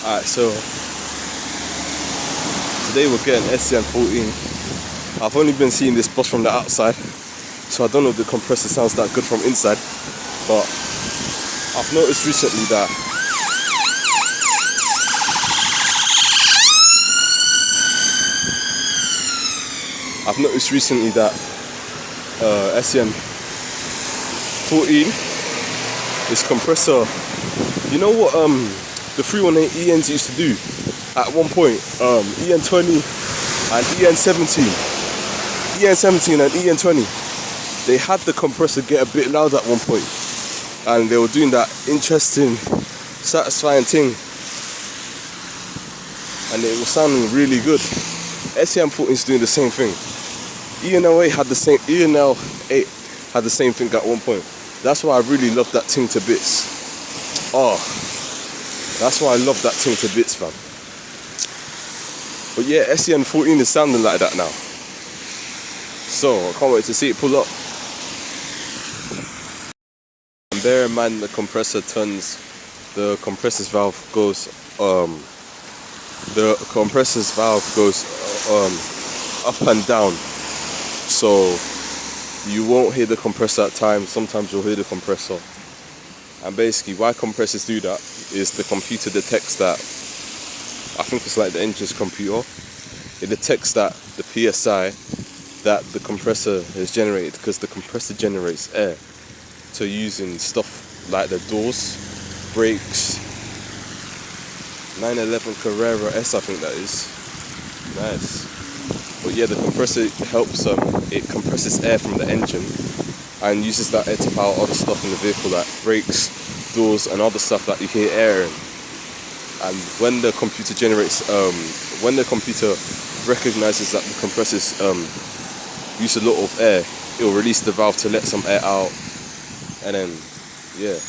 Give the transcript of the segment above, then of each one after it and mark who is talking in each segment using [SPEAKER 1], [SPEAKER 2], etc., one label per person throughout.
[SPEAKER 1] Alright, so today we're getting SEN14. I've only been seeing this bus from the outside, so I don't know if the compressor sounds that good from inside, but I've noticed recently that SEN14, this compressor, you know what the 318 ENs used to do at one point, EN20 and EN17 and EN20, they had the compressor get a bit loud at one point, and they were doing that interesting, satisfying thing, and it was sounding really good. SEN14 is doing the same thing. ENL8 had the same thing at one point. That's why I really love that thing to bits. That's why I love that thing to bits, fam. But yeah, SEN14 is sounding like that now. So I can't wait to see it pull up. And bear in mind, the compressor's valve goes up and down. So you won't hear the compressor at times. Sometimes you'll hear the compressor. And basically why compressors do that is the computer detects that, I think it's like the engine's computer, it detects that the PSI that the compressor has generated, because the compressor generates air. So using stuff like the doors, brakes, 911 Carrera S, I think that is. Nice. But yeah, the compressor helps, it compresses air from the engine and uses that air to power other stuff in the vehicle, like brakes, doors, and other stuff that you hear air in. And when the computer recognizes that the compressors use a lot of air, it will release the valve to let some air out, and then yeah.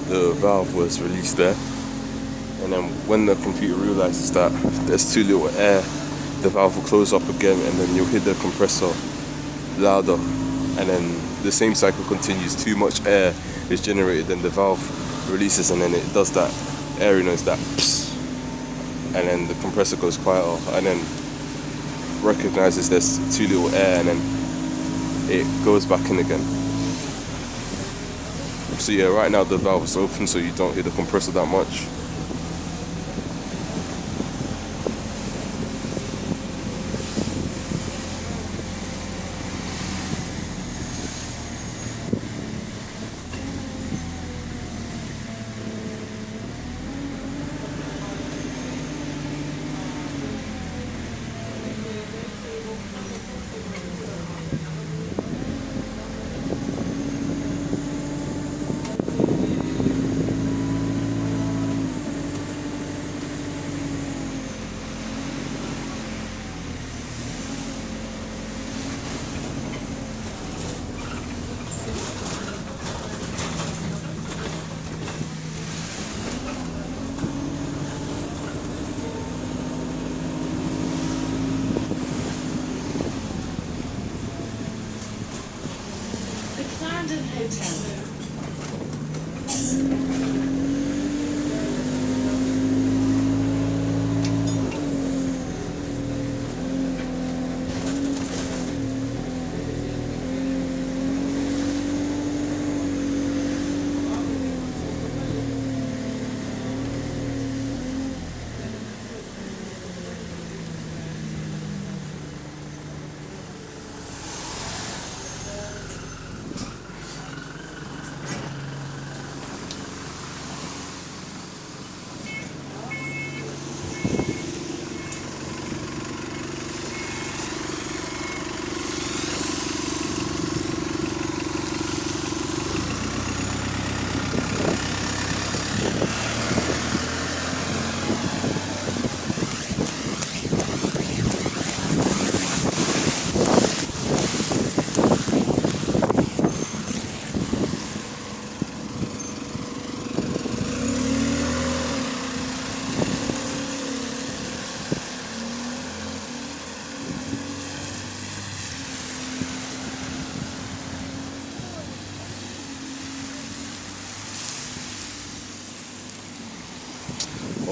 [SPEAKER 1] The valve was released there, and then when the computer realizes that there's too little air, the valve will close up again, and then you'll hear the compressor louder, and then the same cycle continues. Too much air is generated, then the valve releases, and then it does that air noise, that psst, and then the compressor goes quieter, and then recognizes there's too little air, and then it goes back in again. So yeah, right now the valve is open, so you don't hear the compressor that much.
[SPEAKER 2] Hotel.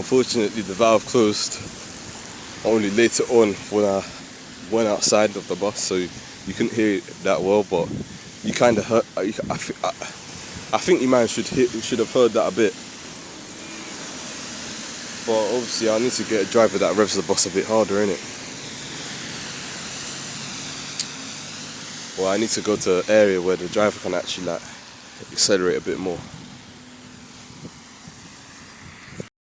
[SPEAKER 1] Unfortunately, the valve closed only later on when I went outside of the bus, so you couldn't hear it that well, but you kind of heard. I think you man should have heard that a bit. But obviously, I need to get a driver that revs the bus a bit harder, innit? Well, I need to go to an area where the driver can actually like accelerate a bit more.